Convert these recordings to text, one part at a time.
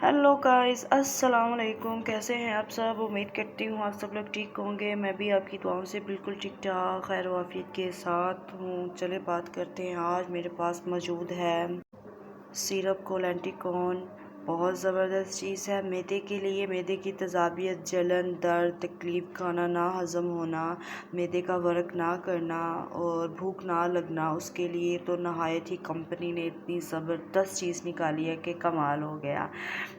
Hello guys, अस्सलाम वालेकुम। कैसे हैं आप सब? उम्मीद करती हूँ आप सब लोग ठीक होंगे। मैं भी आपकी दुआओं से बिल्कुल ठीक ठाक खैर वाफियत के साथ हूँ। चले बात करते हैं। आज मेरे पास मौजूद है सिरप कोलेंटिकॉन। बहुत ज़बरदस्त चीज़ है मैदे के लिए। मैदे की तज़ाबियत, जलन, दर्द, तकलीफ़, खाना ना हज़म होना, मैदे का वर्क ना करना और भूख ना लगना, उसके लिए तो नहायत ही कंपनी ने इतनी ज़बरदस्त चीज़ निकाली है कि कमाल हो गया।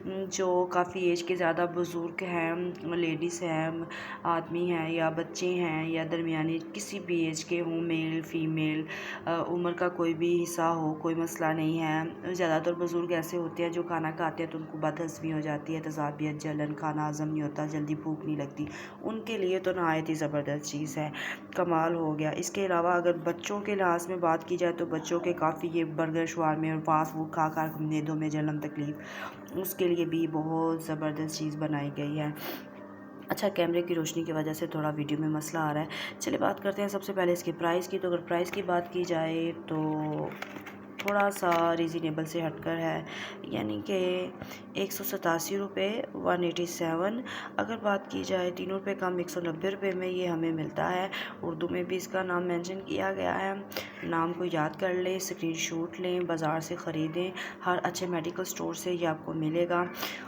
जो काफ़ी एज के ज़्यादा बुज़ुर्ग हैं, लेडीज़ हैं, आदमी हैं या बच्चे हैं या दरमियानी किसी भी एज के हों, मेल फीमेल, उम्र का कोई भी हिस्सा हो, कोई मसला नहीं है। ज़्यादातर बुज़ुर्ग ऐसे होते हैं जो खाना खाते हैं तो उनको बदहज़मी हो जाती है, तज़ाबियत, जलन, खाना हज़म नहीं होता, जल्दी भूख नहीं लगती। उनके लिए तो नहायत ही ज़बरदस्त चीज़ है, कमाल हो गया। इसके अलावा अगर बच्चों के लिहाज में बात की जाए तो बच्चों के काफ़ी ये बर्गर, शवारमे और फास्ट फूड खा मैदों में जलन, तकलीफ़, उसके लिए भी बहुत ज़बरदस्त चीज़ बनाई गई है। अच्छा, कैमरे की रोशनी की वजह से थोड़ा वीडियो में मसला आ रहा है। चलिए बात करते हैं सबसे पहले इसके प्राइस की। तो अगर प्राइस की बात की जाए तो थोड़ा सा रीज़नेबल से हटकर है, यानी कि 187 रुपये 187। अगर बात की जाए 3 रुपये कम 190 रुपये में ये हमें मिलता है। उर्दू में भी इसका नाम मेंशन किया गया है। नाम को याद कर लें, स्क्रीनशॉट लें, बाज़ार से ख़रीदें। हर अच्छे मेडिकल स्टोर से ये आपको मिलेगा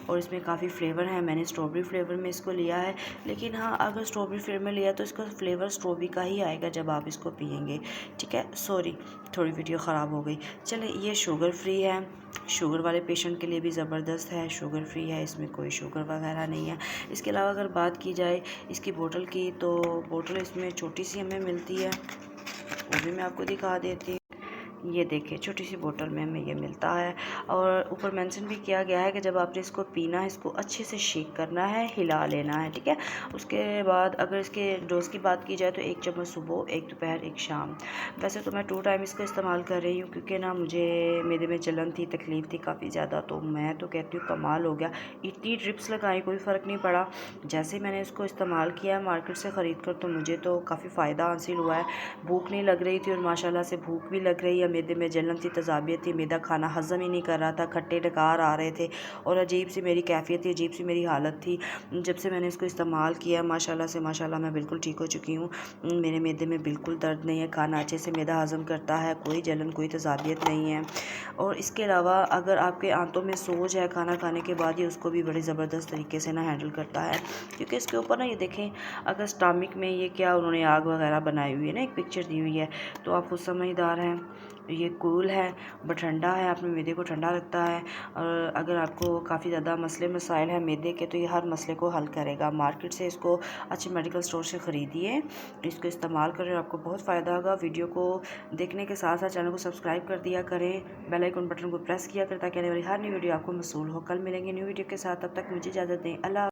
और इसमें काफ़ी फ्लेवर है। मैंने स्ट्रॉबेरी फ्लेवर में इसको लिया है, लेकिन हाँ, अगर स्ट्रॉबेरी फ्लेवर में लिया तो इसका फ्लेवर स्ट्रॉबेरी का ही आएगा जब आप इसको पियेंगे। ठीक है, सॉरी, थोड़ी वीडियो ख़राब हो गई। चलें, ये शुगर फ्री है, शुगर वाले पेशेंट के लिए भी ज़बरदस्त है। शुगर फ्री है, इसमें कोई शुगर वगैरह नहीं है। इसके अलावा अगर बात की जाए इसकी बोतल की, तो बोतल इसमें छोटी सी हमें मिलती है, वो भी मैं आपको दिखा देती हूँ। ये देखिए, छोटी सी बोतल में हमें ये मिलता है और ऊपर मेंशन भी किया गया है कि जब आपने इसको पीना है, इसको अच्छे से शेक करना है, हिला लेना है। ठीक है, उसके बाद अगर इसके डोज़ की बात की जाए तो 1 चम्मच सुबह, 1 दोपहर, 1 शाम। वैसे तो मैं 2 टाइम इसको इस्तेमाल कर रही हूँ क्योंकि ना मुझे मेरे में जलन थी, तकलीफ़ थी काफ़ी ज़्यादा, तो मैं तो कहती हूँ कमाल हो गया। इतनी ड्रिप्स लगाई, कोई फ़र्क नहीं पड़ा। जैसे मैंने इसको इस्तेमाल किया मार्केट से ख़रीद कर, तो मुझे तो काफ़ी फ़ायदा हासिल हुआ है। भूख नहीं लग रही थी और माशाल्लाह से भूख भी लग रही है। मैदे में जलन थी, तज़ाबियत थी, मैदा खाना हज़म ही नहीं कर रहा था, खट्टे डकार आ रहे थे और अजीब सी मेरी कैफ़ियत थी, अजीब सी मेरी हालत थी। जब से मैंने इसको इस्तेमाल किया माशाल्लाह से माशाल्लाह मैं बिल्कुल ठीक हो चुकी हूँ। मेरे मैदे में बिल्कुल दर्द नहीं है, खाना अच्छे से मैदा हज़म करता है, कोई जलन, कोई तज़ाबियत नहीं है। और इसके अलावा अगर आपके आंतों में सोज है खाना खाने के बाद, ये उसको भी बड़ी ज़बरदस्त तरीके से ना हैंडल करता है। क्योंकि इसके ऊपर ना ये देखें, अगर स्टमक में ये क्या उन्होंने आग वगैरह बनाई हुई है ना, एक पिक्चर दी हुई है, तो आप खुद समझदार हैं। ये कूल है, बट ठंडा है, अपने मैदे को ठंडा रखता है। और अगर आपको काफ़ी ज़्यादा मसले मसाइल हैं मैदे के, तो ये हर मसले को हल करेगा। मार्केट से इसको अच्छे मेडिकल स्टोर से ख़रीदिए, इसको इस्तेमाल करें, आपको बहुत फ़ायदा होगा। वीडियो को देखने के साथ साथ चैनल को सब्सक्राइब कर दिया करें, बेल आइकन बटन को प्रेस किया करें ताकि आने वाली हर नई वीडियो आपको मसूल हो। कल मिलेंगे न्यू वीडियो के साथ, तब तक मुझे इजाज़त दें। अल्लाह।